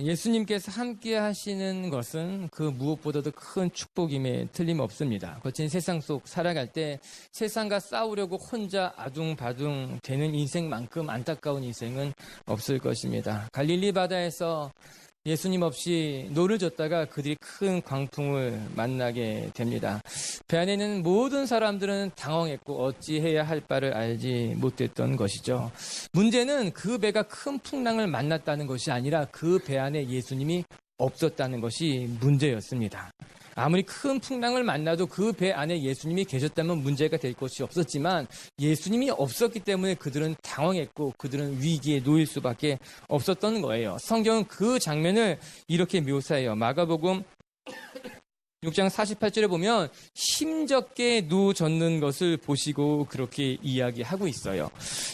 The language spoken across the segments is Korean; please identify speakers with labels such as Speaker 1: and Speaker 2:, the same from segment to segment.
Speaker 1: 예수님께서 함께 하시는 것은 그 무엇보다도 큰 축복임에 틀림없습니다. 거친 세상 속 살아갈 때 세상과 싸우려고 혼자 아둥바둥 되는 인생만큼 안타까운 인생은 없을 것입니다. 갈릴리 바다에서 예수님 없이 노를 젓다가 그들이 큰 광풍을 만나게 됩니다. 배 안에 있는 모든 사람들은 당황했고 어찌해야 할 바를 알지 못했던 것이죠. 문제는 그 배가 큰 풍랑을 만났다는 것이 아니라 그 배 안에 예수님이 없었다는 것이 문제였습니다. 아무리 큰 풍랑을 만나도 그 배 안에 예수님이 계셨다면 문제가 될 것이 없었지만 예수님이 없었기 때문에 그들은 당황했고 그들은 위기에 놓일 수밖에 없었던 거예요. 성경은 그 장면을 이렇게 묘사해요. 마가복음 6장 48절에 보면 힘겹게 누워젓는 것을 보시고 그렇게 이야기하고 있어요.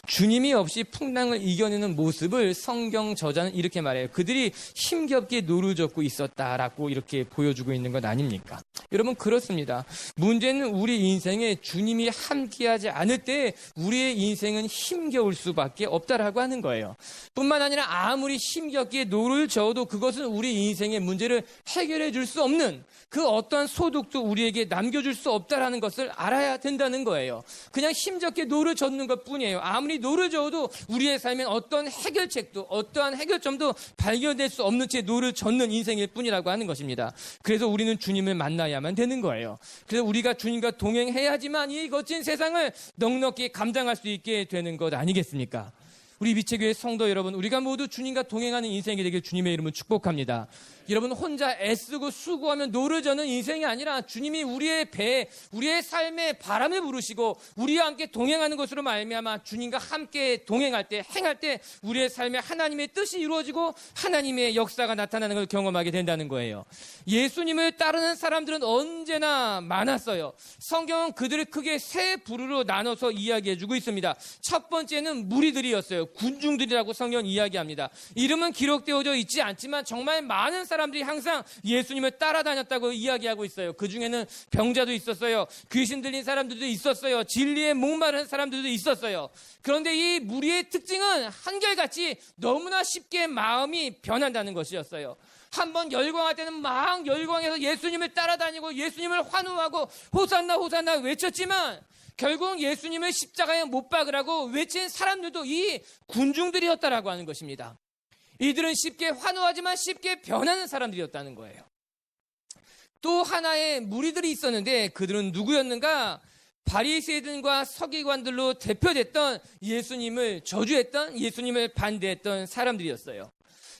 Speaker 1: 주님이 없이 풍랑을 이겨내는 모습을 성경 저자는 이렇게 말해요. 그들이 힘겹게 누워젓고 있었다라고 이렇게 보여주고 있는 것 아닙니까? 여러분 그렇습니다. 문제는 우리 인생에 주님이 함께하지 않을 때 우리의 인생은 힘겨울 수밖에 없다라고 하는 거예요. 뿐만 아니라 아무리 힘겹게 노를 저어도 그것은 우리 인생의 문제를 해결해 줄 수 없는 그 어떠한 소득도 우리에게 남겨줄 수 없다라는 것을 알아야 된다는 거예요. 그냥 힘겹게 노를 젓는 것 뿐이에요. 아무리 노를 저어도 우리의 삶엔 어떤 해결책도 어떠한 해결점도 발견될 수 없는 채 노를 젓는 인생일 뿐이라고 하는 것입니다. 그래서 우리는 주님을 만나야만 되는 거예요. 그래서 우리가 주님과 동행해야지만 이 거친 세상을 넉넉히 감당할 수 있게 되는 것 아니겠습니까? 우리 미체교회 성도 여러분, 우리가 모두 주님과 동행하는 인생이 되길 주님의 이름으로 축복합니다. 여러분 혼자 애쓰고 수고하면 노를 저는 인생이 아니라 주님이 우리의 배, 우리의 삶에 바람을 부르시고 우리와 함께 동행하는 것으로 말미암아 주님과 함께 동행할 때, 행할 때 우리의 삶에 하나님의 뜻이 이루어지고 하나님의 역사가 나타나는 걸 경험하게 된다는 거예요. 예수님을 따르는 사람들은 언제나 많았어요. 성경은 그들을 크게 세 부류로 나눠서 이야기해주고 있습니다. 첫 번째는 무리들이었어요. 군중들이라고 성경은 이야기합니다. 이름은 기록되어져 있지 않지만 정말 많은 사람들이 항상 예수님을 따라다녔다고 이야기하고 있어요. 그 중에는 병자도 있었어요. 귀신 들린 사람들도 있었어요. 진리에 목마른 사람들도 있었어요. 그런데 이 무리의 특징은 한결같이 너무나 쉽게 마음이 변한다는 것이었어요. 한번 열광할 때는 막 열광해서 예수님을 따라다니고 예수님을 환호하고 호산나 호산나 외쳤지만 결국 예수님을 십자가에 못 박으라고 외친 사람들도 이 군중들이었다라고 하는 것입니다. 이들은 쉽게 환호하지만 쉽게 변하는 사람들이었다는 거예요. 또 하나의 무리들이 있었는데 그들은 누구였는가? 바리새인들과 서기관들로 대표됐던 예수님을 저주했던 예수님을 반대했던 사람들이었어요.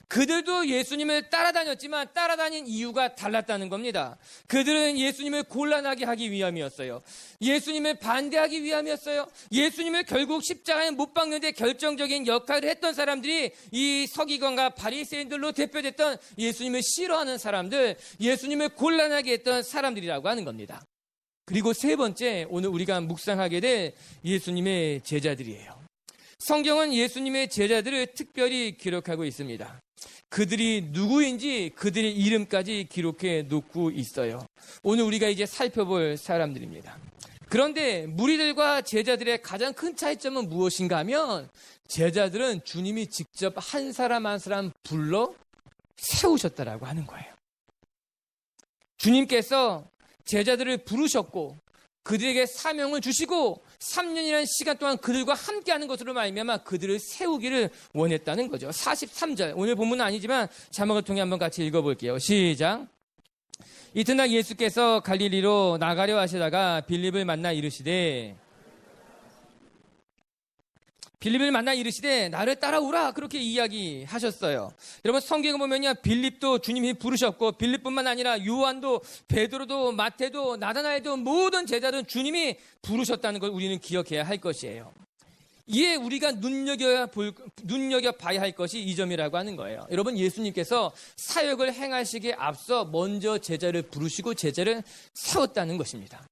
Speaker 1: 그들도 예수님을 따라다녔지만 따라다닌 이유가 달랐다는 겁니다. 그들은 예수님을 곤란하게 하기 위함이었어요. 예수님을 반대하기 위함이었어요. 예수님을 결국 십자가에 못 박는데 결정적인 역할을 했던 사람들이 이 서기관과 바리새인들로 대표됐던 예수님을 싫어하는 사람들, 예수님을 곤란하게 했던 사람들이라고 하는 겁니다. 그리고 세 번째, 오늘 우리가 묵상하게 될 예수님의 제자들이에요. 성경은 예수님의 제자들을 특별히 기록하고 있습니다. 그들이 누구인지 그들의 이름까지 기록해 놓고 있어요. 오늘 우리가 이제 살펴볼 사람들입니다. 그런데 무리들과 제자들의 가장 큰 차이점은 무엇인가 하면 제자들은 주님이 직접 한 사람 한 사람 불러 세우셨다라고 하는 거예요. 주님께서 제자들을 부르셨고 그들에게 사명을 주시고 3년이라는 시간 동안 그들과 함께하는 것으로 말미암아 그들을 세우기를 원했다는 거죠. 43절, 오늘 본문은 아니지만 자막을 통해 한번 같이 읽어볼게요. 시작. 이튿날 예수께서 갈릴리로 나가려 하시다가 빌립을 만나 이르시되 나를 따라오라 그렇게 이야기하셨어요. 여러분 성경을 보면요, 빌립도 주님이 부르셨고 빌립뿐만 아니라 요한도 베드로도 마태도 나다나엘도 모든 제자들은 주님이 부르셨다는 걸 우리는 기억해야 할 것이에요. 이에 우리가 눈여겨봐야 할 것이 이 점이라고 하는 거예요. 여러분 예수님께서 사역을 행하시기에 앞서 먼저 제자를 부르시고 제자를 세웠다는 것입니다.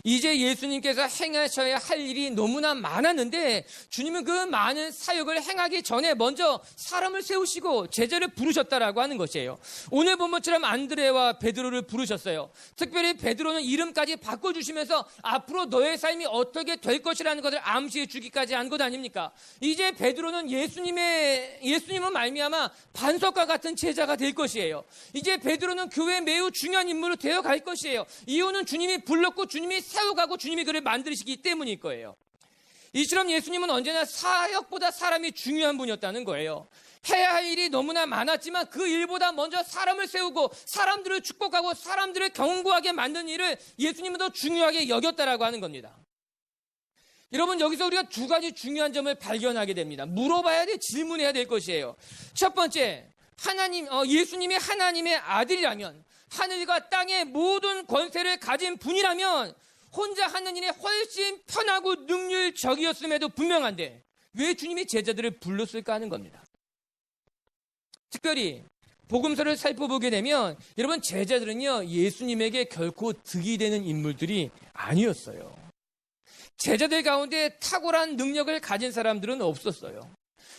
Speaker 1: 이제 예수님께서 행하셔야 할 일이 너무나 많았는데 주님은 그 많은 사역을 행하기 전에 먼저 사람을 세우시고 제자를 부르셨다라고 하는 것이에요. 오늘 본문처럼 안드레와 베드로를 부르셨어요. 특별히 베드로는 이름까지 바꿔주시면서 앞으로 너의 삶이 어떻게 될 것이라는 것을 암시해 주기까지 한 것 아닙니까? 이제 베드로는 예수님을 말미암아 반석과 같은 제자가 될 것이에요. 이제 베드로는 교회에 매우 중요한 인물로 되어갈 것이에요. 이유는 주님이 불렀고 주님이 세워가고 주님이 그를 만드시기 때문일 거예요. 이처럼 예수님은 언제나 사역보다 사람이 중요한 분이었다는 거예요. 해야 할 일이 너무나 많았지만 그 일보다 먼저 사람을 세우고 사람들을 축복하고 사람들을 견고하게 만드는 일을 예수님은 더 중요하게 여겼다라고 하는 겁니다. 여러분, 여기서 우리가 두 가지 중요한 점을 발견하게 됩니다. 물어봐야 돼, 질문해야 될 것이에요. 첫 번째, 예수님이 하나님의 아들이라면, 하늘과 땅의 모든 권세를 가진 분이라면 혼자 하는 일에 훨씬 편하고 능률적이었음에도 분명한데 왜 주님이 제자들을 불렀을까 하는 겁니다. 특별히 복음서를 살펴보게 되면 여러분, 제자들은요, 예수님에게 결코 득이 되는 인물들이 아니었어요. 제자들 가운데 탁월한 능력을 가진 사람들은 없었어요.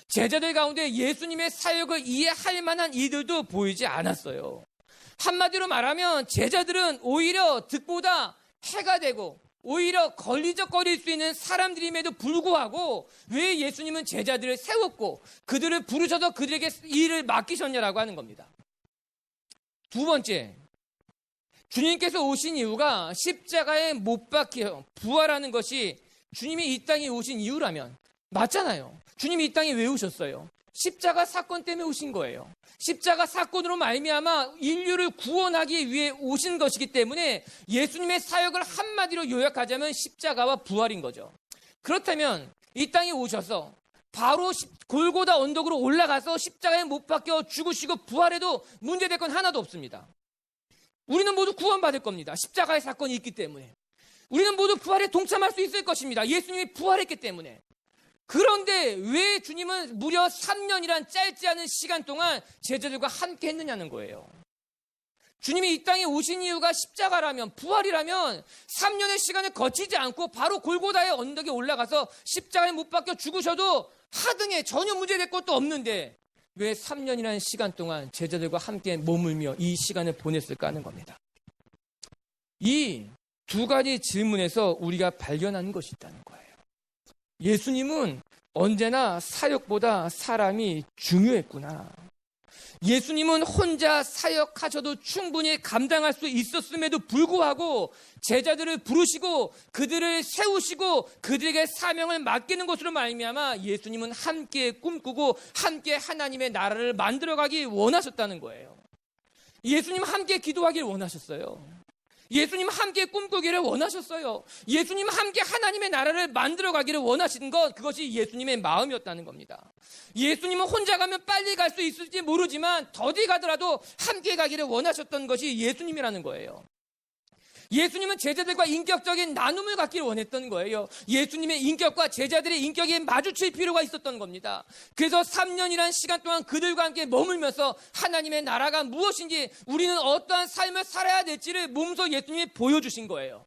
Speaker 1: 제자들 가운데 예수님의 사역을 이해할 만한 이들도 보이지 않았어요. 한마디로 말하면 제자들은 오히려 득보다 해가 되고 오히려 걸리적거릴 수 있는 사람들임에도 불구하고 왜 예수님은 제자들을 세웠고 그들을 부르셔서 그들에게 일을 맡기셨냐라고 하는 겁니다. 두 번째, 주님께서 오신 이유가 십자가에 못 박혀 부활하는 것이 주님이 이 땅에 오신 이유라면 맞잖아요. 주님이 이 땅에 왜 오셨어요? 십자가 사건 때문에 오신 거예요. 십자가 사건으로 말미암아 인류를 구원하기 위해 오신 것이기 때문에 예수님의 사역을 한마디로 요약하자면 십자가와 부활인 거죠. 그렇다면 이 땅에 오셔서 바로 골고다 언덕으로 올라가서 십자가에 못 박혀 죽으시고 부활해도 문제될 건 하나도 없습니다. 우리는 모두 구원받을 겁니다. 십자가의 사건이 있기 때문에. 우리는 모두 부활에 동참할 수 있을 것입니다. 예수님이 부활했기 때문에. 그런데 왜 주님은 무려 3년이란 짧지 않은 시간 동안 제자들과 함께 했느냐는 거예요. 주님이 이 땅에 오신 이유가 십자가라면, 부활이라면 3년의 시간을 거치지 않고 바로 골고다의 언덕에 올라가서 십자가에 못 박혀 죽으셔도 하등에 전혀 문제될 것도 없는데 왜 3년이라는 시간 동안 제자들과 함께 머물며 이 시간을 보냈을까 하는 겁니다. 이 두 가지 질문에서 우리가 발견하는 것이 있다는 거예요. 예수님은 언제나 사역보다 사람이 중요했구나. 예수님은 혼자 사역하셔도 충분히 감당할 수 있었음에도 불구하고 제자들을 부르시고 그들을 세우시고 그들에게 사명을 맡기는 것으로 말미암아 예수님은 함께 꿈꾸고 함께 하나님의 나라를 만들어가기 원하셨다는 거예요. 예수님 함께 기도하길 원하셨어요. 예수님 함께 꿈꾸기를 원하셨어요. 예수님 함께 하나님의 나라를 만들어가기를 원하시는 것, 그것이 예수님의 마음이었다는 겁니다. 예수님은 혼자 가면 빨리 갈 수 있을지 모르지만 더디 가더라도 함께 가기를 원하셨던 것이 예수님이라는 거예요. 예수님은 제자들과 인격적인 나눔을 갖기를 원했던 거예요. 예수님의 인격과 제자들의 인격이 마주칠 필요가 있었던 겁니다. 그래서 3년이라는 시간 동안 그들과 함께 머물면서 하나님의 나라가 무엇인지 우리는 어떠한 삶을 살아야 될지를 몸소 예수님이 보여주신 거예요.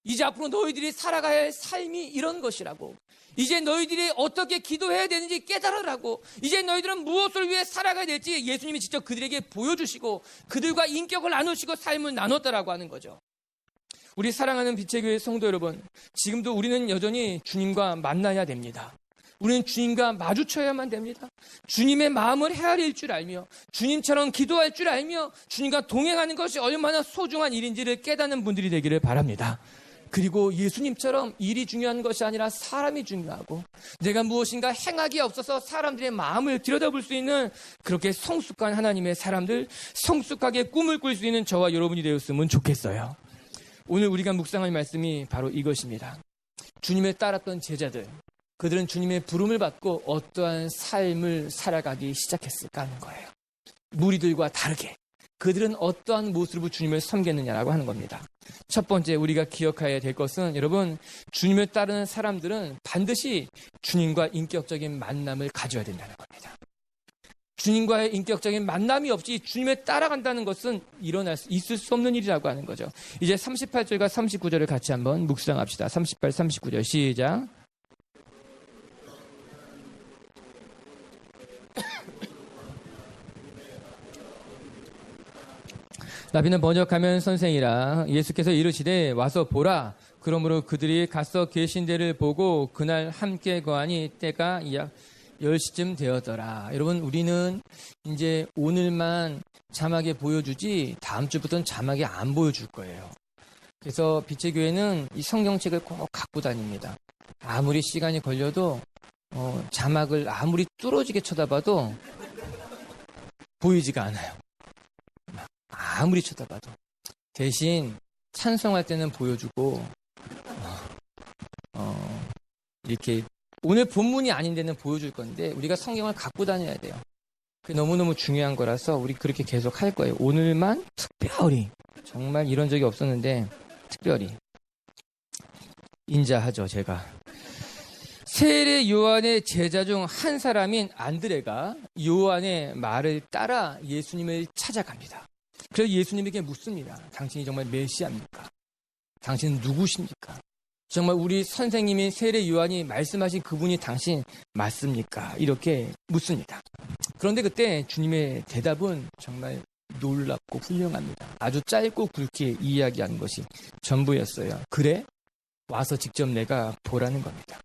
Speaker 1: 이제 앞으로 너희들이 살아가야 할 삶이 이런 것이라고. 이제 너희들이 어떻게 기도해야 되는지 깨달으라고. 이제 너희들은 무엇을 위해 살아가야 될지 예수님이 직접 그들에게 보여주시고 그들과 인격을 나누시고 삶을 나눴다라고 하는 거죠. 우리 사랑하는 빛의 교회 성도 여러분, 지금도 우리는 여전히 주님과 만나야 됩니다. 우리는 주님과 마주쳐야만 됩니다. 주님의 마음을 헤아릴 줄 알며 주님처럼 기도할 줄 알며 주님과 동행하는 것이 얼마나 소중한 일인지를 깨닫는 분들이 되기를 바랍니다. 그리고 예수님처럼 일이 중요한 것이 아니라 사람이 중요하고 내가 무엇인가 행하기에 없어서 사람들의 마음을 들여다볼 수 있는 그렇게 성숙한 하나님의 사람들, 성숙하게 꿈을 꿀 수 있는 저와 여러분이 되었으면 좋겠어요. 오늘 우리가 묵상할 말씀이 바로 이것입니다. 주님을 따랐던 제자들, 그들은 주님의 부름을 받고 어떠한 삶을 살아가기 시작했을까 하는 거예요. 무리들과 다르게 그들은 어떠한 모습으로 주님을 섬겼느냐라고 하는 겁니다. 첫 번째 우리가 기억해야 될 것은 여러분, 주님을 따르는 사람들은 반드시 주님과 인격적인 만남을 가져야 된다는 겁니다. 주님과의 인격적인 만남이 없이 주님에 따라간다는 것은 있을 수 없는 일이라고 하는 거죠. 이제 38절과 39절을 같이 한번 묵상합시다. 38, 39절 시작. 나비는 번역하면 선생이라. 예수께서 이르시되 와서 보라. 그러므로 그들이 가서 계신 데를 보고 그날 함께 거하니 때가 약 10시쯤 되었더라. 여러분, 우리는 이제 오늘만 자막에 보여주지 다음 주부터는 자막에 안 보여줄 거예요. 그래서 빛의 교회는 이 성경책을 꼭 갖고 다닙니다. 아무리 시간이 걸려도 자막을 아무리 뚫어지게 쳐다봐도 보이지가 않아요. 아무리 쳐다봐도. 대신 찬송할 때는 보여주고 이렇게 오늘 본문이 아닌 데는 보여줄 건데 우리가 성경을 갖고 다녀야 돼요. 그게 너무너무 중요한 거라서 우리 그렇게 계속 할 거예요. 오늘만 특별히, 정말 이런 적이 없었는데 특별히 인자하죠. 제가 세례 요한의 제자 중 한 사람인 안드레가 요한의 말을 따라 예수님을 찾아갑니다. 그래서 예수님에게 묻습니다. 당신이 정말 메시아입니까? 당신은 누구십니까? 정말 우리 선생님인 세례 요한이 말씀하신 그분이 당신 맞습니까? 이렇게 묻습니다. 그런데 그때 주님의 대답은 정말 놀랍고 훌륭합니다. 아주 짧고 굵게 이야기하는 것이 전부였어요. 그래? 와서 직접 내가 보라는 겁니다.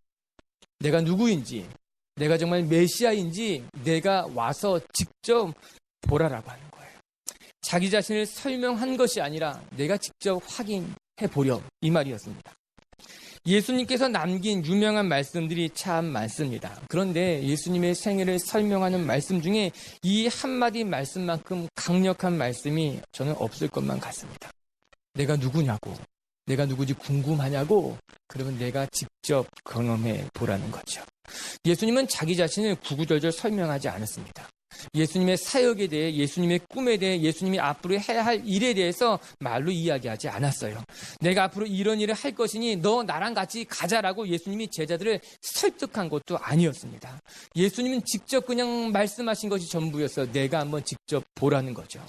Speaker 1: 내가 누구인지, 내가 정말 메시아인지 내가 와서 직접 보라라고 하는 거예요. 자기 자신을 설명한 것이 아니라 내가 직접 확인해 보렴, 이 말이었습니다. 예수님께서 남긴 유명한 말씀들이 참 많습니다. 그런데 예수님의 생애를 설명하는 말씀 중에 이 한마디 말씀만큼 강력한 말씀이 저는 없을 것만 같습니다. 내가 누구냐고, 내가 누구지 궁금하냐고, 그러면 내가 직접 경험해 보라는 거죠. 예수님은 자기 자신을 구구절절 설명하지 않았습니다. 예수님의 사역에 대해, 예수님의 꿈에 대해, 예수님이 앞으로 해야 할 일에 대해서 말로 이야기하지 않았어요. 내가 앞으로 이런 일을 할 것이니 너 나랑 같이 가자라고 예수님이 제자들을 설득한 것도 아니었습니다. 예수님은 직접 그냥 말씀하신 것이 전부였어요. 내가 한번 직접 보라는 거죠.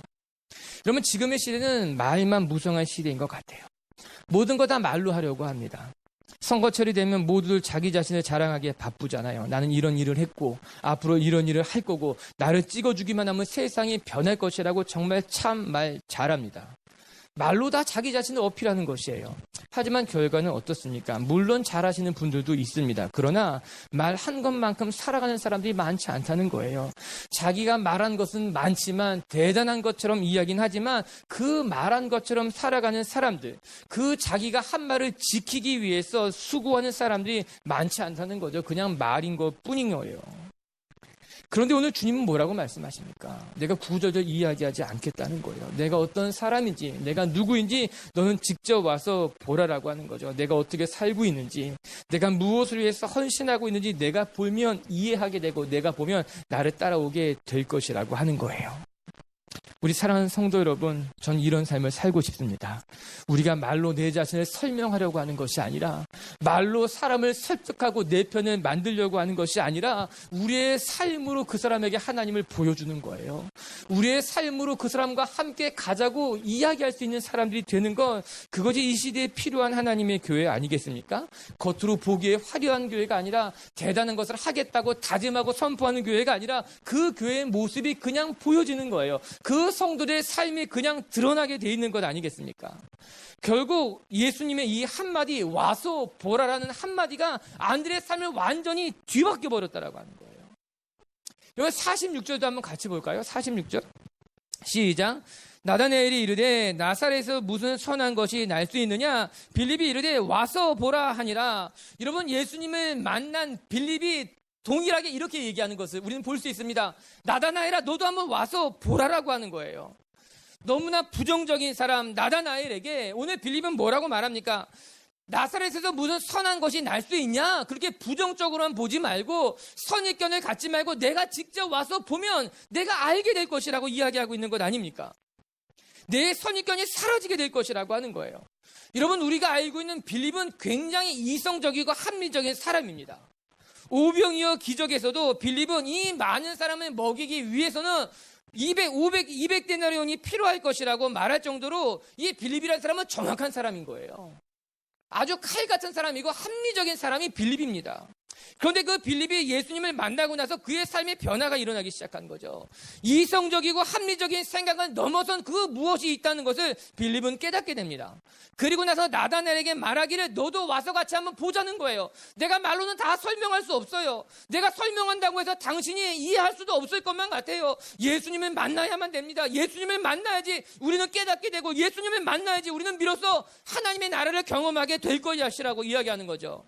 Speaker 1: 그러면 지금의 시대는 말만 무성한 시대인 것 같아요. 모든 거 다 말로 하려고 합니다. 선거철이 되면 모두들 자기 자신을 자랑하기에 바쁘잖아요. 나는 이런 일을 했고 앞으로 이런 일을 할 거고 나를 찍어주기만 하면 세상이 변할 것이라고 정말 참 말 잘합니다. 말로 다 자기 자신을 어필하는 것이에요. 하지만 결과는 어떻습니까? 물론 잘하시는 분들도 있습니다. 그러나 말한 것만큼 살아가는 사람들이 많지 않다는 거예요. 자기가 말한 것은 많지만 대단한 것처럼 이야기는 하지만 그 말한 것처럼 살아가는 사람들, 그 자기가 한 말을 지키기 위해서 수고하는 사람들이 많지 않다는 거죠. 그냥 말인 것뿐인 거예요. 그런데 오늘 주님은 뭐라고 말씀하십니까? 내가 구구절절 이야기하지 않겠다는 거예요. 내가 어떤 사람인지, 내가 누구인지 너는 직접 와서 보라라고 하는 거죠. 내가 어떻게 살고 있는지, 내가 무엇을 위해서 헌신하고 있는지 내가 보면 이해하게 되고 내가 보면 나를 따라오게 될 것이라고 하는 거예요. 우리 사랑하는 성도 여러분, 전 이런 삶을 살고 싶습니다. 우리가 말로 내 자신을 설명하려고 하는 것이 아니라, 말로 사람을 설득하고 내 편을 만들려고 하는 것이 아니라 우리의 삶으로 그 사람에게 하나님을 보여주는 거예요. 우리의 삶으로 그 사람과 함께 가자고 이야기할 수 있는 사람들이 되는 것, 그것이 이 시대에 필요한 하나님의 교회 아니겠습니까? 겉으로 보기에 화려한 교회가 아니라 대단한 것을 하겠다고 다짐하고 선포하는 교회가 아니라 그 교회의 모습이 그냥 보여지는 거예요. 그 성도들의 삶이 그냥 드러나게 돼 있는 것 아니겠습니까? 결국 예수님의 이 한마디, 와서 보라라는 한마디가 안드레의 삶을 완전히 뒤바뀌어 버렸다라고 하는 거예요. 여기 46절도 한번 같이 볼까요? 46절 시작. 나다나엘이 이르되 나사렛에서 무슨 선한 것이 날 수 있느냐? 빌립이 이르되 와서 보라 하니라. 여러분, 예수님을 만난 빌립이 동일하게 이렇게 얘기하는 것을 우리는 볼 수 있습니다. 나다나엘아, 너도 한번 와서 보라라고 하는 거예요. 너무나 부정적인 사람 나다나엘에게 오늘 빌립은 뭐라고 말합니까? 나사렛에서 무슨 선한 것이 날 수 있냐? 그렇게 부정적으로만 보지 말고 선입견을 갖지 말고 내가 직접 와서 보면 내가 알게 될 것이라고 이야기하고 있는 것 아닙니까? 내 선입견이 사라지게 될 것이라고 하는 거예요. 여러분, 우리가 알고 있는 빌립은 굉장히 이성적이고 합리적인 사람입니다. 오병이어 기적에서도 빌립은 이 많은 사람을 먹이기 위해서는 200데나리온이 필요할 것이라고 말할 정도로 이 빌립이라는 사람은 정확한 사람인 거예요. 아주 칼 같은 사람이고 합리적인 사람이 빌립입니다. 그런데 그 빌립이 예수님을 만나고 나서 그의 삶의 변화가 일어나기 시작한 거죠. 이성적이고 합리적인 생각을 넘어선 그 무엇이 있다는 것을 빌립은 깨닫게 됩니다. 그리고 나서 나다나엘에게 말하기를 너도 와서 같이 한번 보자는 거예요. 내가 말로는 다 설명할 수 없어요. 내가 설명한다고 해서 당신이 이해할 수도 없을 것만 같아요. 예수님을 만나야만 됩니다. 예수님을 만나야지 우리는 깨닫게 되고 예수님을 만나야지 우리는 비로소 하나님의 나라를 경험하게 될 것이라고 이야기하는 거죠.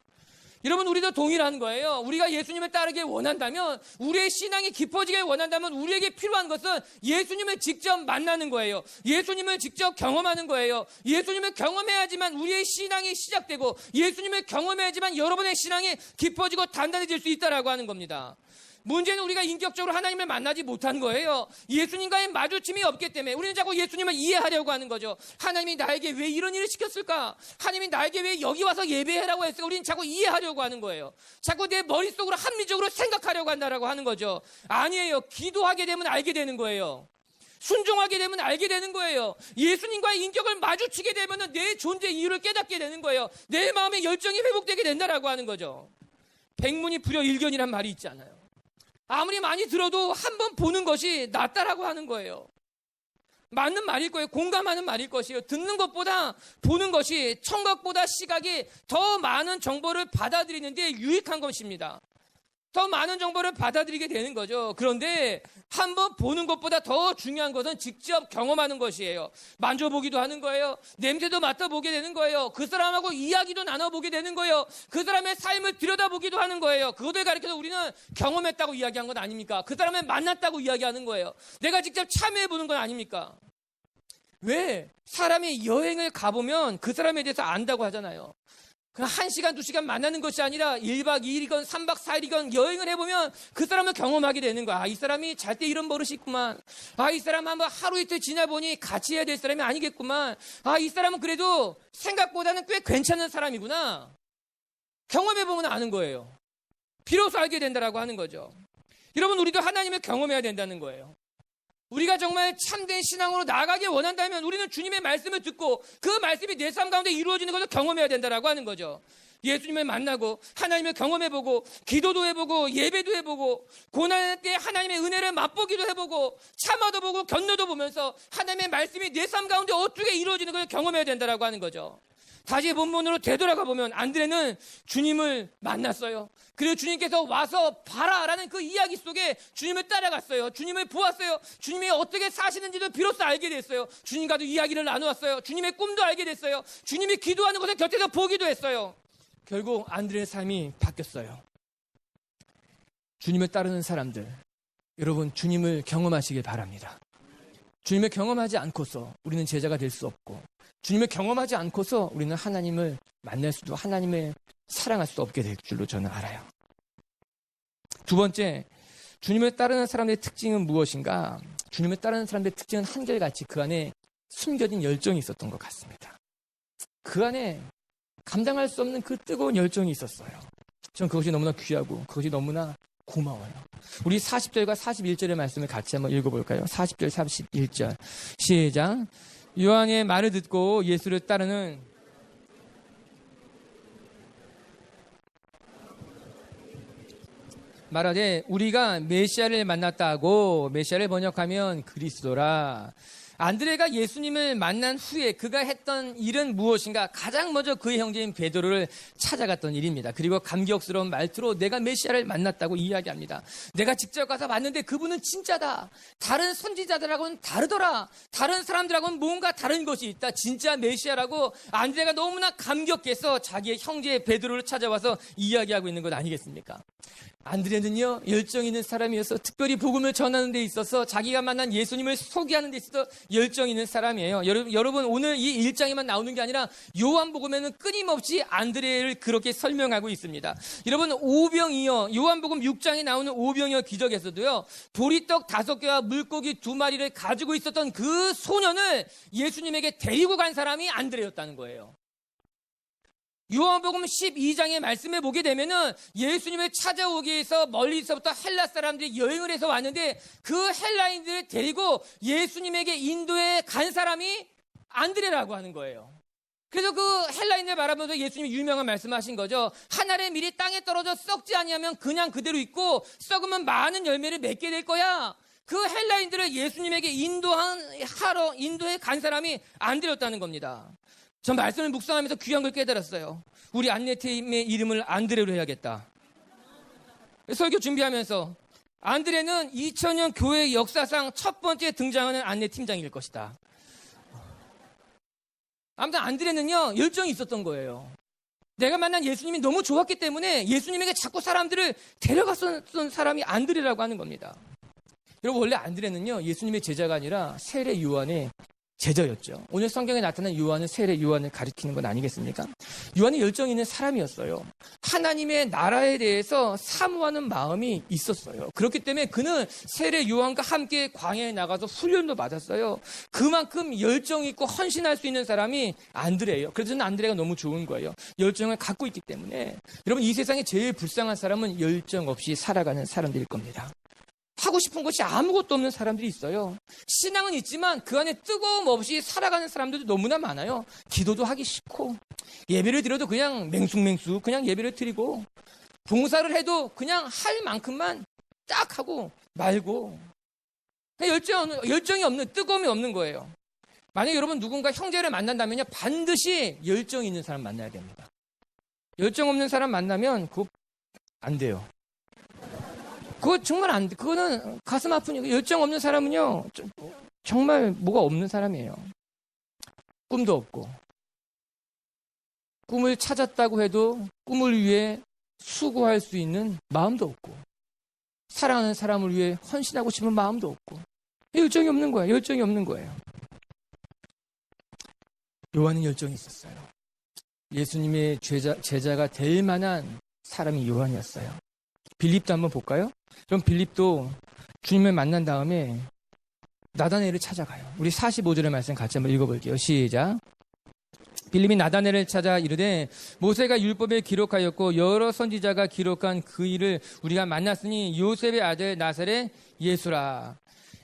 Speaker 1: 여러분, 우리도 동일한 거예요. 우리가 예수님을 따르길 원한다면, 우리의 신앙이 깊어지길 원한다면 우리에게 필요한 것은 예수님을 직접 만나는 거예요. 예수님을 직접 경험하는 거예요. 예수님을 경험해야지만 우리의 신앙이 시작되고 예수님을 경험해야지만 여러분의 신앙이 깊어지고 단단해질 수 있다라고 하는 겁니다. 문제는 우리가 인격적으로 하나님을 만나지 못한 거예요. 예수님과의 마주침이 없기 때문에 우리는 자꾸 예수님을 이해하려고 하는 거죠. 하나님이 나에게 왜 이런 일을 시켰을까? 하나님이 나에게 왜 여기 와서 예배하라고 했을까? 우리는 자꾸 이해하려고 하는 거예요. 자꾸 내 머릿속으로 합리적으로 생각하려고 한다라고 하는 거죠. 아니에요. 기도하게 되면 알게 되는 거예요. 순종하게 되면 알게 되는 거예요. 예수님과의 인격을 마주치게 되면 내 존재 이유를 깨닫게 되는 거예요. 내 마음의 열정이 회복되게 된다라고 하는 거죠. 백문이 불여일견이란 말이 있잖아요. 아무리 많이 들어도 한 번 보는 것이 낫다라고 하는 거예요. 맞는 말일 거예요. 공감하는 말일 것이에요. 듣는 것보다 보는 것이 청각보다 시각이 더 많은 정보를 받아들이는 데 유익한 것입니다. 더 많은 정보를 받아들이게 되는 거죠. 그런데 한번 보는 것보다 더 중요한 것은 직접 경험하는 것이에요. 만져보기도 하는 거예요. 냄새도 맡아보게 되는 거예요. 그 사람하고 이야기도 나눠보게 되는 거예요. 그 사람의 삶을 들여다보기도 하는 거예요. 그것을 가리켜서 우리는 경험했다고 이야기한 건 아닙니까? 그 사람을 만났다고 이야기하는 거예요. 내가 직접 참여해보는 건 아닙니까? 왜? 사람이 여행을 가보면 그 사람에 대해서 안다고 하잖아요. 그냥 1시간, 2시간 만나는 것이 아니라 1박 2일이건 3박 4일이건 여행을 해보면 그 사람을 경험하게 되는 거야. 아, 이 사람이 잘 때 이런 버릇이 있구만. 아, 이 사람 한번 하루 이틀 지나보니 같이 해야 될 사람이 아니겠구만. 아, 이 사람은 그래도 생각보다는 꽤 괜찮은 사람이구나. 경험해보면 아는 거예요. 비로소 알게 된다라고 하는 거죠. 여러분, 우리도 하나님을 경험해야 된다는 거예요. 우리가 정말 참된 신앙으로 나아가길 원한다면 우리는 주님의 말씀을 듣고 그 말씀이 내 삶 가운데 이루어지는 것을 경험해야 된다라고 하는 거죠. 예수님을 만나고 하나님을 경험해보고 기도도 해보고 예배도 해보고 고난할 때 하나님의 은혜를 맛보기도 해보고 참아도 보고 견뎌도 보면서 하나님의 말씀이 내 삶 가운데 어떻게 이루어지는 것을 경험해야 된다라고 하는 거죠. 다시 본문으로 되돌아가 보면 안드레는 주님을 만났어요. 그리고 주님께서 와서 봐라라는 그 이야기 속에 주님을 따라갔어요. 주님을 보았어요. 주님이 어떻게 사시는지도 비로소 알게 됐어요. 주님과도 이야기를 나누었어요. 주님의 꿈도 알게 됐어요. 주님이 기도하는 것을 곁에서 보기도 했어요. 결국 안드레의 삶이 바뀌었어요. 주님을 따르는 사람들, 여러분 주님을 경험하시길 바랍니다. 주님을 경험하지 않고서 우리는 제자가 될 수 없고 주님을 경험하지 않고서 우리는 하나님을 만날 수도 하나님을 사랑할 수 없게 될 줄로 저는 알아요. 두 번째, 주님을 따르는 사람들의 특징은 무엇인가? 주님을 따르는 사람들의 특징은 한결같이 그 안에 숨겨진 열정이 있었던 것 같습니다. 그 안에 감당할 수 없는 그 뜨거운 열정이 있었어요. 전 그것이 너무나 귀하고 그것이 너무나 고마워요. 우리 40절과 41절의 말씀을 같이 한번 읽어볼까요? 40절, 41절 시작. 요한의 말을 듣고 예수를 따르는 말하되 우리가 메시아를 만났다고, 메시아를 번역하면 그리스도라. 안드레가 예수님을 만난 후에 그가 했던 일은 무엇인가? 가장 먼저 그의 형제인 베드로를 찾아갔던 일입니다. 그리고 감격스러운 말투로 내가 메시아를 만났다고 이야기합니다. 내가 직접 가서 봤는데 그분은 진짜다. 다른 선지자들하고는 다르더라. 다른 사람들하고는 뭔가 다른 것이 있다. 진짜 메시아라고 안드레가 너무나 감격해서 자기의 형제 베드로를 찾아와서 이야기하고 있는 것 아니겠습니까? 안드레는요, 열정 있는 사람이어서 특별히 복음을 전하는 데 있어서 자기가 만난 예수님을 소개하는 데 있어서 열정 있는 사람이에요. 여러분 오늘 이 1장에만 나오는 게 아니라 요한복음에는 끊임없이 안드레를 그렇게 설명하고 있습니다. 여러분 오병이어, 요한복음 6장에 나오는 오병이어 기적에서도요, 보리떡 5개와 물고기 2마리를 가지고 있었던 그 소년을 예수님에게 데리고 간 사람이 안드레였다는 거예요. 요한복음 12장의 말씀에 보게 되면은 예수님을 찾아오기 위해서 멀리서부터 헬라 사람들이 여행을 해서 왔는데 그 헬라인들을 데리고 예수님에게 인도에 간 사람이 안드레라고 하는 거예요. 그래서 그 헬라인을 바라보면서 예수님이 유명한 말씀하신 거죠. 한 알의 밀이 땅에 떨어져 썩지 아니하면 그냥 그대로 있고 썩으면 많은 열매를 맺게 될 거야. 그 헬라인들을 예수님에게 인도에 간 사람이 안드레였다는 겁니다. 전 말씀을 묵상하면서 귀한 걸 깨달았어요. 우리 안내팀의 이름을 안드레로 해야겠다. 설교 준비하면서 안드레는 2000년 교회 역사상 첫 번째 등장하는 안내팀장일 것이다. 아무튼 안드레는요, 열정이 있었던 거예요. 내가 만난 예수님이 너무 좋았기 때문에 예수님에게 자꾸 사람들을 데려갔던 사람이 안드레라고 하는 겁니다. 여러분, 원래 안드레는요, 예수님의 제자가 아니라 세례 요한의 제자였죠. 오늘 성경에 나타난 요한은 세례 요한을 가리키는 건 아니겠습니까? 요한은 열정 있는 사람이었어요. 하나님의 나라에 대해서 사모하는 마음이 있었어요. 그렇기 때문에 그는 세례 요한과 함께 광야에 나가서 훈련도 받았어요. 그만큼 열정 있고 헌신할 수 있는 사람이 안드레예요. 그래서 저는 안드레가 너무 좋은 거예요. 열정을 갖고 있기 때문에. 여러분, 이 세상에 제일 불쌍한 사람은 열정 없이 살아가는 사람들일 겁니다. 하고 싶은 것이 아무것도 없는 사람들이 있어요. 신앙은 있지만 그 안에 뜨거움 없이 살아가는 사람들도 너무나 많아요. 기도도 하기 싫고, 예배를 드려도 그냥 맹숭맹숭 그냥 예배를 드리고, 봉사를 해도 그냥 할 만큼만 딱 하고 말고, 열정이 없는, 뜨거움이 없는 거예요. 만약에 여러분 누군가 형제를 만난다면요, 반드시 열정 있는 사람 만나야 됩니다. 열정 없는 사람 만나면 그거 안 돼요. 그거 정말 안 돼. 그거는 가슴 아프니까. 열정 없는 사람은요, 정말 뭐가 없는 사람이에요. 꿈도 없고, 꿈을 찾았다고 해도 꿈을 위해 수고할 수 있는 마음도 없고, 사랑하는 사람을 위해 헌신하고 싶은 마음도 없고, 열정이 없는 거예요. 열정이 없는 거예요. 요한은 열정이 있었어요. 예수님의 제자가 될 만한 사람이 요한이었어요. 빌립도 한번 볼까요? 그럼 빌립도 주님을 만난 다음에 나다나엘을 찾아가요. 우리 45절의 말씀 같이 한번 읽어볼게요. 시작. 빌립이 나다나엘을 찾아 이르되 모세가 율법에 기록하였고 여러 선지자가 기록한 그 일을 우리가 만났으니 요셉의 아들 나사렛 예수라.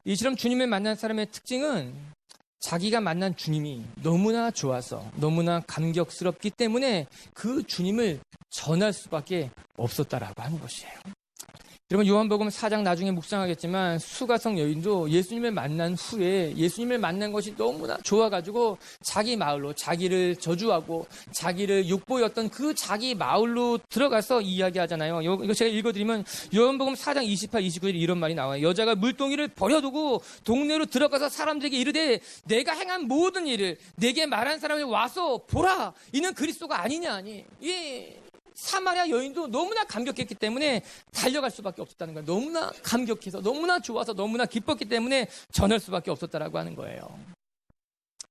Speaker 1: 이처럼 주님을 만난 사람의 특징은 자기가 만난 주님이 너무나 좋아서 너무나 감격스럽기 때문에 그 주님을 전할 수밖에 없었다라고 하는 것이에요. 여러분, 요한복음 4장 나중에 묵상하겠지만 수가성 여인도 예수님을 만난 후에 예수님을 만난 것이 너무나 좋아가지고 자기 마을로 자기를 저주하고 자기를 욕보였던 그 자기 마을로 들어가서 이야기하잖아요. 이거 제가 읽어드리면 요한복음 4장 28, 29일 이런 말이 나와요. 여자가 물동이를 버려두고 동네로 들어가서 사람들에게 이르되 내가 행한 모든 일을 내게 말한 사람이 와서 보라. 이는 그리스도가 아니냐니. 사마리아 여인도 너무나 감격했기 때문에 달려갈 수밖에 없었다는 거예요. 너무나 감격해서 너무나 좋아서 너무나 기뻤기 때문에 전할 수밖에 없었다라고 하는 거예요.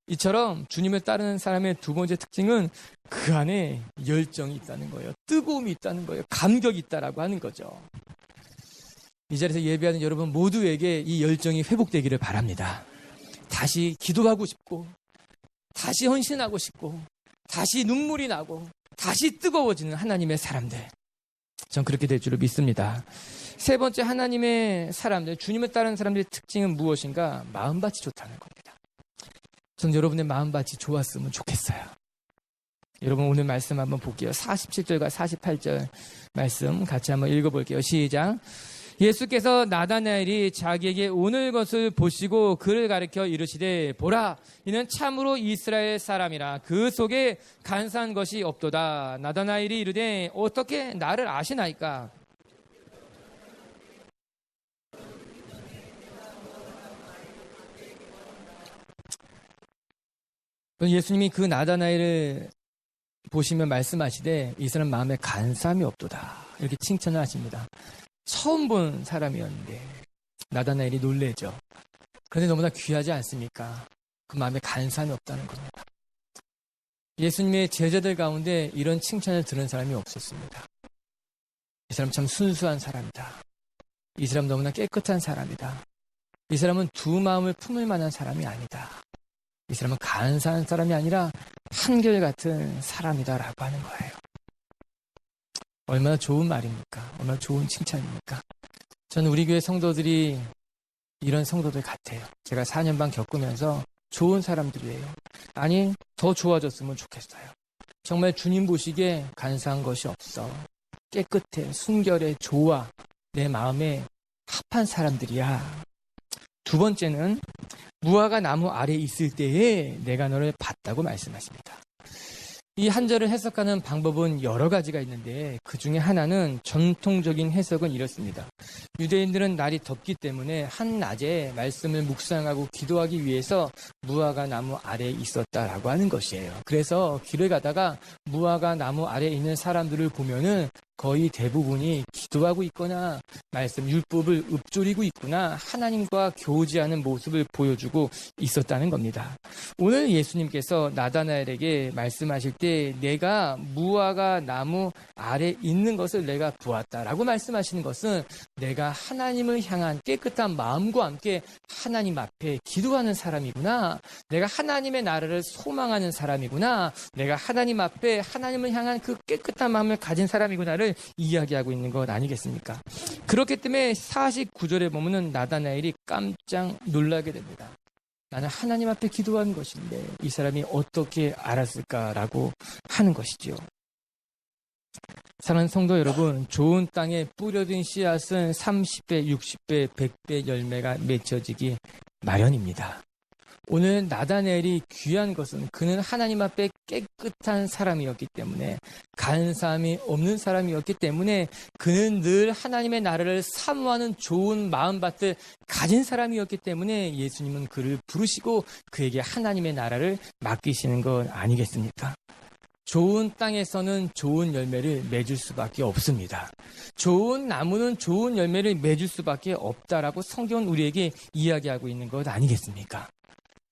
Speaker 1: 이처럼 주님을 따르는 사람의 두 번째 특징은 그 안에 열정이 있다는 거예요. 뜨거움이 있다는 거예요. 감격이 있다라고 하는 거죠. 이 자리에서 예배하는 여러분 모두에게 이 열정이 회복되기를 바랍니다. 다시 기도하고 싶고, 다시 헌신하고 싶고, 다시 눈물이 나고, 다시 뜨거워지는 하나님의 사람들. 전 그렇게 될 줄을 믿습니다. 세 번째, 하나님의 사람들, 주님을 따르는 사람들의 특징은 무엇인가? 마음밭이 좋다는 겁니다. 전 여러분의 마음밭이 좋았으면 좋겠어요. 여러분 오늘 말씀 한번 볼게요. 47절과 48절 말씀 같이 한번 읽어볼게요. 시작. 예수께서 나다나엘이 자기에게 오는 것을 보시고 그를 가리켜 이르시되 보라 이는 참으로 이스라엘 사람이라 그 속에 간사한 것이 없도다. 나다나엘이 이르되 어떻게 나를 아시나이까? 예수님이 그 나다나엘을 보시면 말씀하시되 이 사람 마음에 간사함이 없도다 이렇게 칭찬을 하십니다. 처음 본 사람이었는데 나다나엘이 놀래죠. 그런데 너무나 귀하지 않습니까? 그 마음에 간사함이 없다는 겁니다. 예수님의 제자들 가운데 이런 칭찬을 들은 사람이 없었습니다. 이 사람 참 순수한 사람이다. 이 사람 너무나 깨끗한 사람이다. 이 사람은 두 마음을 품을 만한 사람이 아니다. 이 사람은 간사한 사람이 아니라 한결같은 사람이다라고 하는 거예요. 얼마나 좋은 말입니까? 얼마나 좋은 칭찬입니까? 저는 우리 교회 성도들이 이런 성도들 같아요. 제가 4년 반 겪으면서 좋은 사람들이에요. 아니, 더 좋아졌으면 좋겠어요. 정말 주님 보시기에 간사한 것이 없어. 깨끗해, 순결해, 좋아. 내 마음에 합한 사람들이야. 두 번째는 무화과 나무 아래에 있을 때에 내가 너를 봤다고 말씀하십니다. 이 한 절을 해석하는 방법은 여러 가지가 있는데 그 중에 하나는 전통적인 해석은 이렇습니다. 유대인들은 날이 덥기 때문에 한낮에 말씀을 묵상하고 기도하기 위해서 무화과 나무 아래에 있었다라고 하는 것이에요. 그래서 길을 가다가 무화과 나무 아래에 있는 사람들을 보면은 거의 대부분이 기도하고 있거나 말씀 율법을 읊조리고 있구나 하나님과 교제하는 모습을 보여주고 있었다는 겁니다. 오늘 예수님께서 나다나엘에게 말씀하실 때 내가 무화과 나무 아래 있는 것을 내가 보았다라고 말씀하시는 것은 내가 하나님을 향한 깨끗한 마음과 함께 하나님 앞에 기도하는 사람이구나. 내가 하나님의 나라를 소망하는 사람이구나. 내가 하나님 앞에 하나님을 향한 그 깨끗한 마음을 가진 사람이구나를 이야기하고 있는 것 아니겠습니까? 그렇기 때문에 49절에 보면은 나다나엘이 깜짝 놀라게 됩니다. 나는 하나님 앞에 기도한 것인데 이 사람이 어떻게 알았을까라고 하는 것이죠. 사랑하는 성도 여러분, 좋은 땅에 뿌려진 씨앗은 30배, 60배, 100배 열매가 맺혀지기 마련입니다. 오늘 나다나엘이 귀한 것은 그는 하나님 앞에 깨끗한 사람이었기 때문에 간사함이 없는 사람이었기 때문에 그는 늘 하나님의 나라를 사모하는 좋은 마음밭을 가진 사람이었기 때문에 예수님은 그를 부르시고 그에게 하나님의 나라를 맡기시는 것 아니겠습니까? 좋은 땅에서는 좋은 열매를 맺을 수밖에 없습니다. 좋은 나무는 좋은 열매를 맺을 수밖에 없다라고 성경은 우리에게 이야기하고 있는 것 아니겠습니까?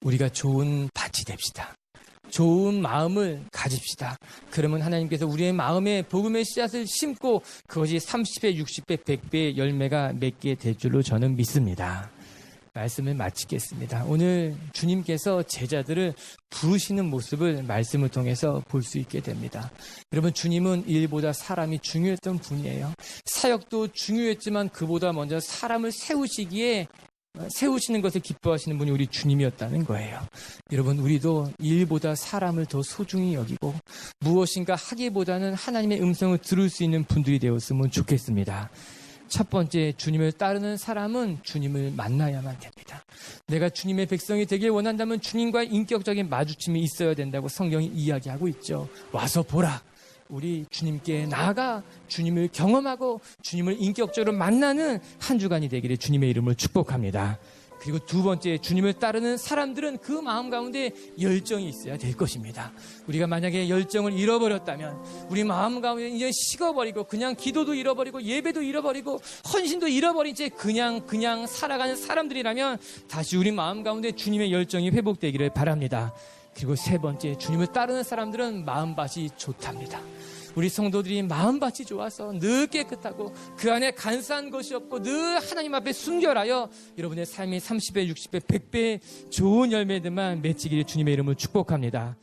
Speaker 1: 우리가 좋은 밭이 됩시다. 좋은 마음을 가집시다. 그러면 하나님께서 우리의 마음에 복음의 씨앗을 심고 그것이 30배, 60배, 100배의 열매가 맺게 될 줄로 저는 믿습니다. 말씀을 마치겠습니다. 오늘 주님께서 제자들을 부르시는 모습을 말씀을 통해서 볼 수 있게 됩니다. 여러분, 주님은 일보다 사람이 중요했던 분이에요. 사역도 중요했지만 그보다 먼저 사람을 세우시는 것을 기뻐하시는 분이 우리 주님이었다는 거예요. 여러분, 우리도 일보다 사람을 더 소중히 여기고 무엇인가 하기보다는 하나님의 음성을 들을 수 있는 분들이 되었으면 좋겠습니다. 첫 번째, 주님을 따르는 사람은 주님을 만나야만 됩니다. 내가 주님의 백성이 되길 원한다면 주님과의 인격적인 마주침이 있어야 된다고 성경이 이야기하고 있죠. 와서 보라. 우리 주님께 나아가 주님을 경험하고 주님을 인격적으로 만나는 한 주간이 되기를 주님의 이름으로 축복합니다. 그리고 두 번째, 주님을 따르는 사람들은 그 마음 가운데 열정이 있어야 될 것입니다. 우리가 만약에 열정을 잃어버렸다면 우리 마음 가운데 이제 식어버리고 그냥 기도도 잃어버리고 예배도 잃어버리고 헌신도 잃어버린 채 그냥 살아가는 사람들이라면 다시 우리 마음 가운데 주님의 열정이 회복되기를 바랍니다. 그리고 세 번째, 주님을 따르는 사람들은 마음밭이 좋답니다. 우리 성도들이 마음밭이 좋아서 늘 깨끗하고 그 안에 간사한 것이 없고 늘 하나님 앞에 순결하여 여러분의 삶이 30배, 60배, 100배의 좋은 열매들만 맺히기를 주님의 이름으로 축복합니다.